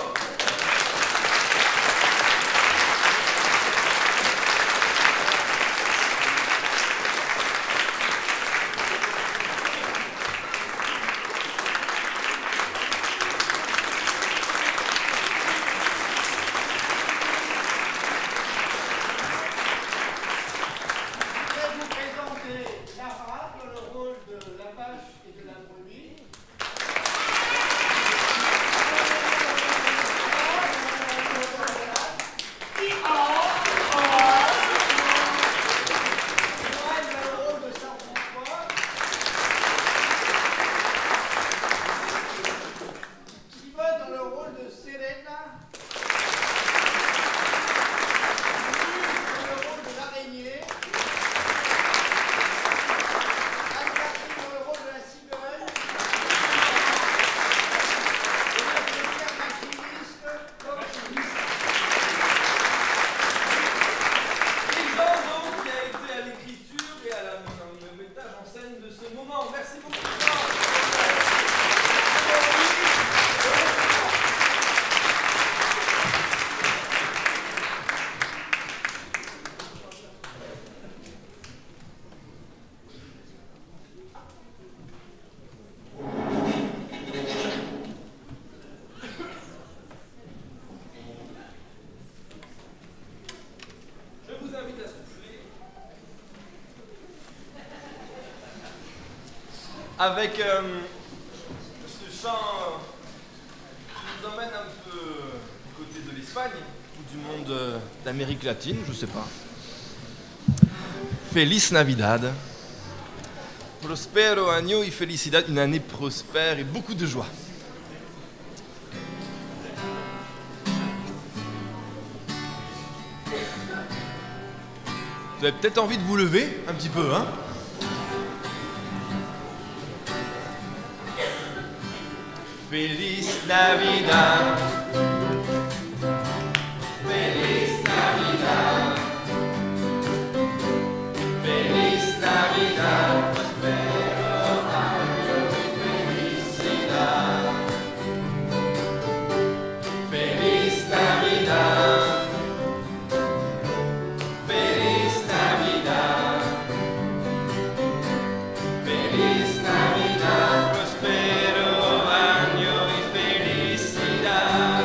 Avec ce chant qui nous emmène un peu du côté de l'Espagne ou du monde d'Amérique latine, je sais pas. Feliz Navidad. Prospero año y felicidad, une année prospère et beaucoup de joie. Vous avez peut-être envie de vous lever un petit peu, hein? Feliz Navidad. Feliz Navidad. Feliz Navidad. Prospero año y felicidad. Feliz Navidad. Feliz Navidad. Feliz Navidad. Prospero año y felicidad.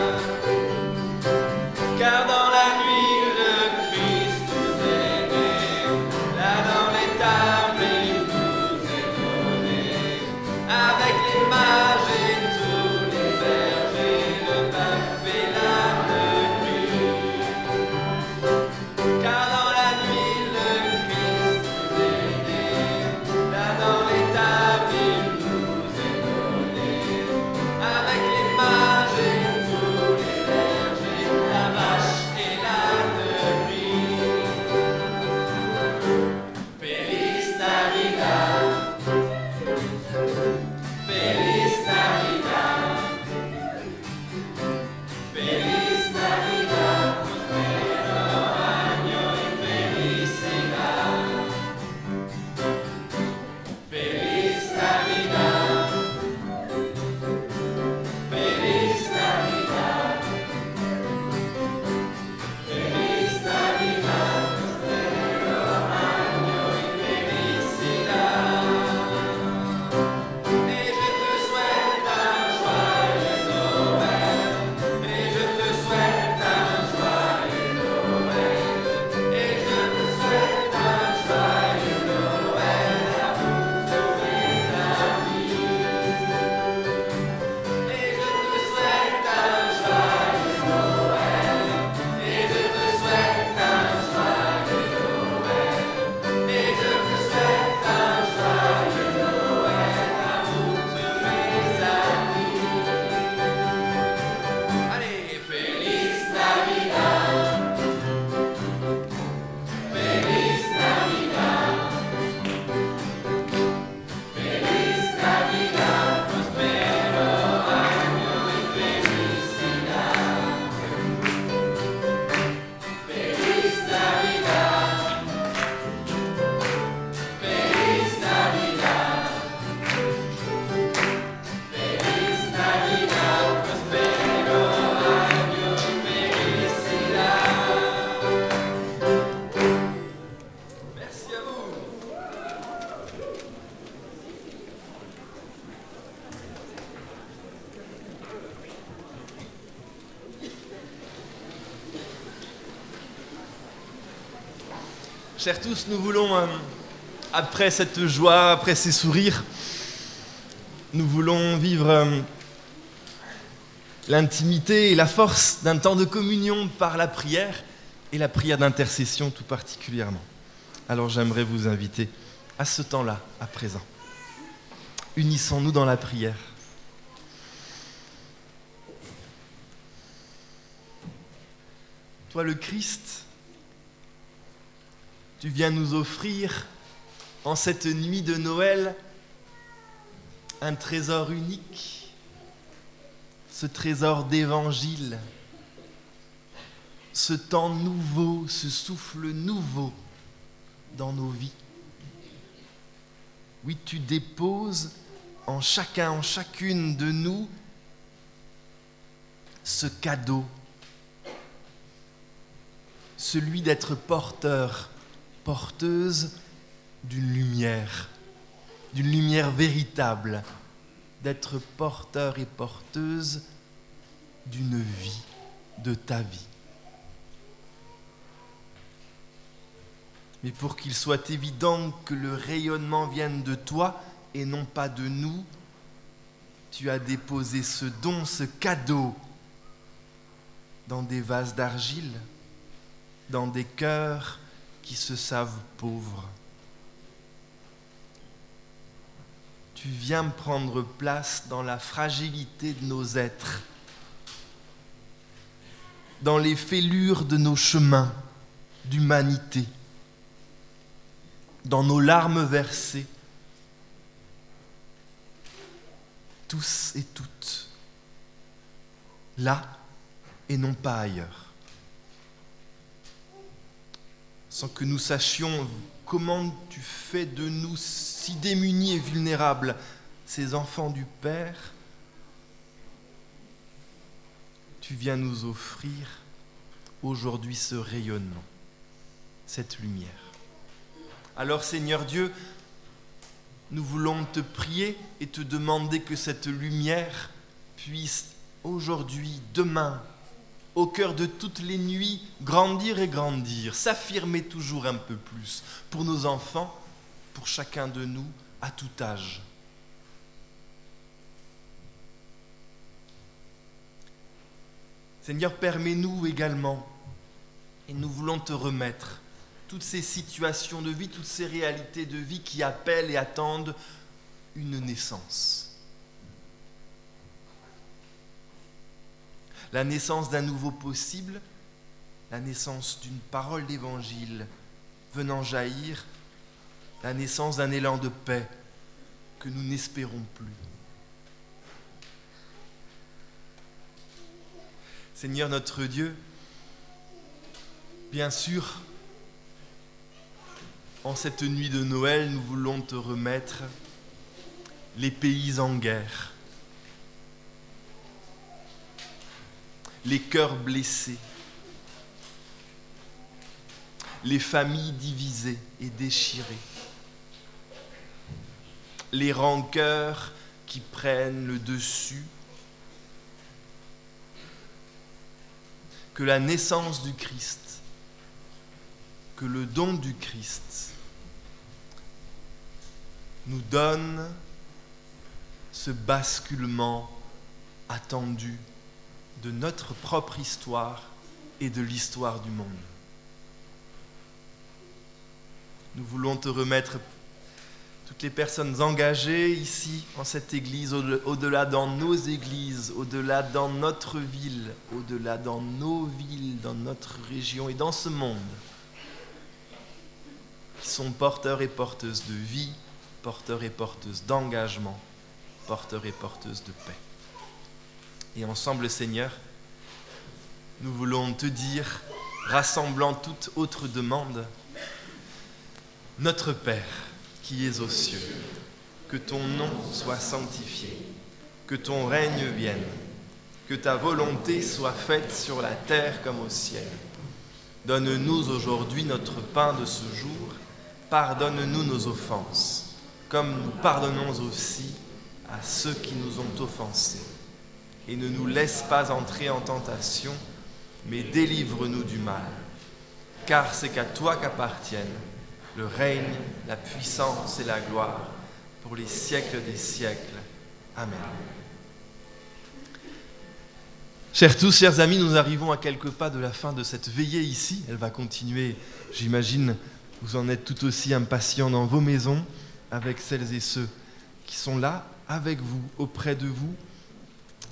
Chers tous, nous voulons, après cette joie, après ces sourires, nous voulons vivre l'intimité et la force d'un temps de communion par la prière et la prière d'intercession tout particulièrement. Alors j'aimerais vous inviter à ce temps-là, à présent. Unissons-nous dans la prière. Toi le Christ, tu viens nous offrir en cette nuit de Noël un trésor unique, ce trésor d'évangile, ce temps nouveau, ce souffle nouveau dans nos vies. Oui, tu déposes en chacun, en chacune de nous ce cadeau, celui d'être porteur, porteuse d'une lumière véritable, d'être porteur et porteuse d'une vie, de ta vie. Mais pour qu'il soit évident que le rayonnement vienne de toi et non pas de nous, tu as déposé ce don, ce cadeau dans des vases d'argile, dans des cœurs qui se savent pauvres. Tu viens prendre place dans la fragilité de nos êtres, dans les fêlures de nos chemins d'humanité, dans nos larmes versées, tous et toutes, là et non pas ailleurs. Sans que nous sachions comment tu fais de nous si démunis et vulnérables, ces enfants du Père, tu viens nous offrir aujourd'hui ce rayonnement, cette lumière. Alors Seigneur Dieu, nous voulons te prier et te demander que cette lumière puisse aujourd'hui, demain, au cœur de toutes les nuits, grandir et grandir, s'affirmer toujours un peu plus pour nos enfants, pour chacun de nous, à tout âge. Seigneur, permets-nous également, et nous voulons te remettre, toutes ces situations de vie, toutes ces réalités de vie qui appellent et attendent une naissance. La naissance d'un nouveau possible, la naissance d'une parole d'évangile venant jaillir, la naissance d'un élan de paix que nous n'espérons plus. Seigneur notre Dieu, bien sûr, en cette nuit de Noël, nous voulons te remettre les pays en guerre, les cœurs blessés, les familles divisées et déchirées, les rancœurs qui prennent le dessus. Que la naissance du Christ, que le don du Christ nous donne ce basculement attendu de notre propre histoire et de l'histoire du monde. Nous voulons te remettre toutes les personnes engagées ici, en cette église, au-delà dans nos églises, au-delà dans notre ville, au-delà dans nos villes, dans notre région et dans ce monde, qui sont porteurs et porteuses de vie, porteurs et porteuses d'engagement, porteurs et porteuses de paix. Et ensemble, Seigneur, nous voulons te dire, rassemblant toute autre demande, Notre Père, qui es aux cieux, que ton nom soit sanctifié, que ton règne vienne, que ta volonté soit faite sur la terre comme au ciel. Donne-nous aujourd'hui notre pain de ce jour, pardonne-nous nos offenses, comme nous pardonnons aussi à ceux qui nous ont offensés. Et ne nous laisse pas entrer en tentation, mais délivre-nous du mal. Car c'est qu'à toi qu'appartiennent le règne, la puissance et la gloire pour les siècles des siècles. Amen. Chers tous, chers amis, nous arrivons à quelques pas de la fin de cette veillée ici. Elle va continuer, j'imagine, vous en êtes tout aussi impatients dans vos maisons, avec celles et ceux qui sont là, avec vous, auprès de vous.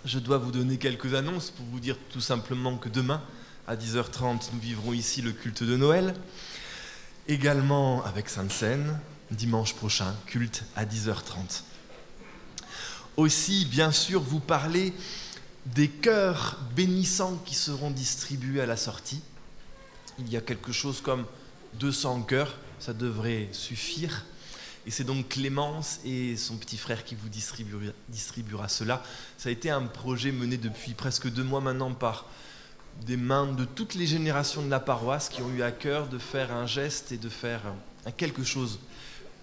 Je dois vous donner quelques annonces pour vous dire tout simplement que demain, à 10h30, nous vivrons ici le culte de Noël. Également avec Sainte-Seine, dimanche prochain, culte à 10h30. Aussi, bien sûr, vous parler des cœurs bénissants qui seront distribués à la sortie. Il y a quelque chose comme 200 cœurs, ça devrait suffire. Et c'est donc Clémence et son petit frère qui vous distribuera cela. Ça a été un projet mené depuis presque 2 mois maintenant par des mains de toutes les générations de la paroisse qui ont eu à cœur de faire un geste et de faire quelque chose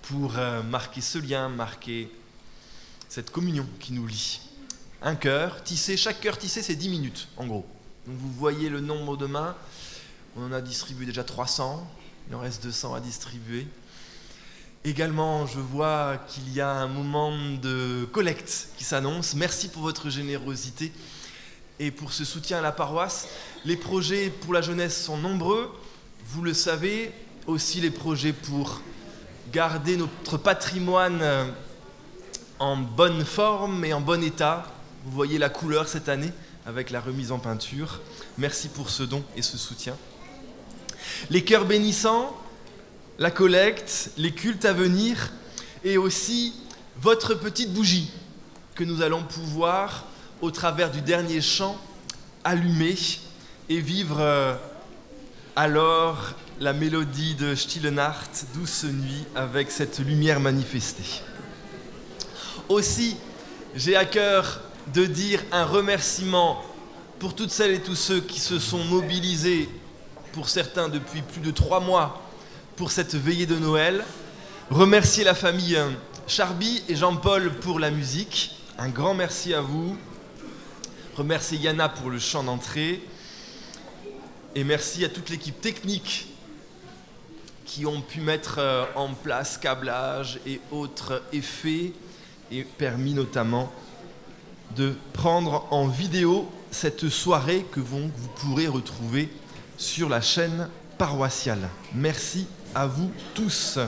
pour marquer ce lien, marquer cette communion qui nous lie. Un cœur tissé, chaque cœur tissé c'est 10 minutes en gros. Donc vous voyez le nombre de mains, on en a distribué déjà 300, il en reste 200 à distribuer. Également, je vois qu'il y a un moment de collecte qui s'annonce. Merci pour votre générosité et pour ce soutien à la paroisse. Les projets pour la jeunesse sont nombreux, vous le savez. Aussi les projets pour garder notre patrimoine en bonne forme et en bon état. Vous voyez la couleur cette année avec la remise en peinture. Merci pour ce don et ce soutien. Les cœurs bénissants, la collecte, les cultes à venir et aussi votre petite bougie que nous allons pouvoir, au travers du dernier chant, allumer et vivre alors la mélodie de Stille Nacht, Douce nuit, avec cette lumière manifestée. Aussi, j'ai à cœur de dire un remerciement pour toutes celles et tous ceux qui se sont mobilisés, pour certains depuis plus de 3 mois, pour cette veillée de Noël. Remercier la famille Charby et Jean-Paul pour la musique. Un grand merci à vous. Remercier Yana pour le chant d'entrée. Et merci à toute l'équipe technique qui ont pu mettre en place câblage et autres effets et permis notamment de prendre en vidéo cette soirée que vous pourrez retrouver sur la chaîne paroissiale. Merci à vous tous.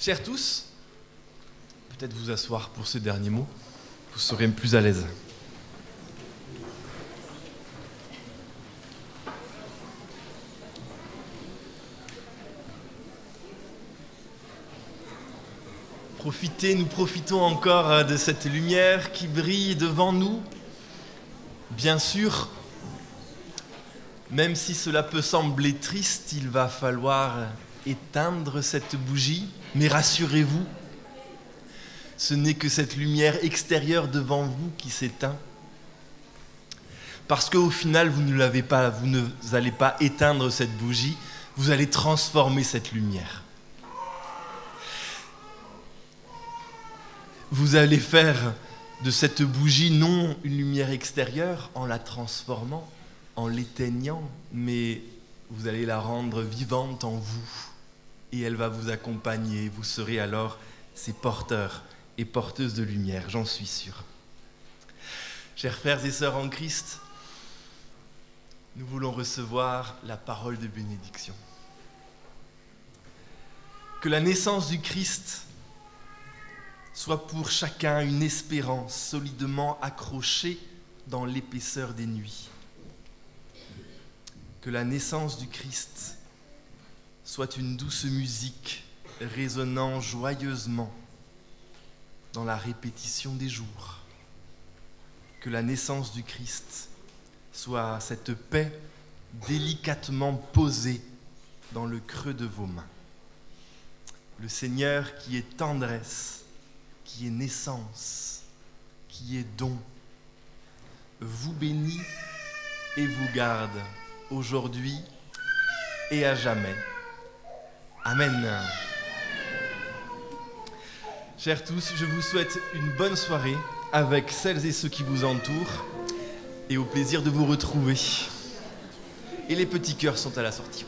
Chers tous, peut-être vous asseoir pour ce dernier mot, vous serez plus à l'aise. Nous profitons encore de cette lumière qui brille devant nous. Bien sûr, même si cela peut sembler triste, il va falloir éteindre cette bougie, mais rassurez-vous, ce n'est que cette lumière extérieure devant vous qui s'éteint. Parce qu'au final, vous n'allez pas éteindre cette bougie, vous allez transformer cette lumière. Vous allez faire de cette bougie non une lumière extérieure en la transformant, en l'éteignant, mais vous allez la rendre vivante en vous et elle va vous accompagner. Vous serez alors ses porteurs et porteuses de lumière, j'en suis sûr. Chers frères et sœurs en Christ, nous voulons recevoir la parole de bénédiction. Que la naissance du Christ soit pour chacun une espérance solidement accrochée dans l'épaisseur des nuits. Que la naissance du Christ soit une douce musique résonnant joyeusement dans la répétition des jours. Que la naissance du Christ soit cette paix délicatement posée dans le creux de vos mains. Le Seigneur qui est tendresse, qui est naissance, qui est don, vous bénit et vous garde aujourd'hui et à jamais. Amen. Chers tous, je vous souhaite une bonne soirée avec celles et ceux qui vous entourent et au plaisir de vous retrouver. Et les petits cœurs sont à la sortie.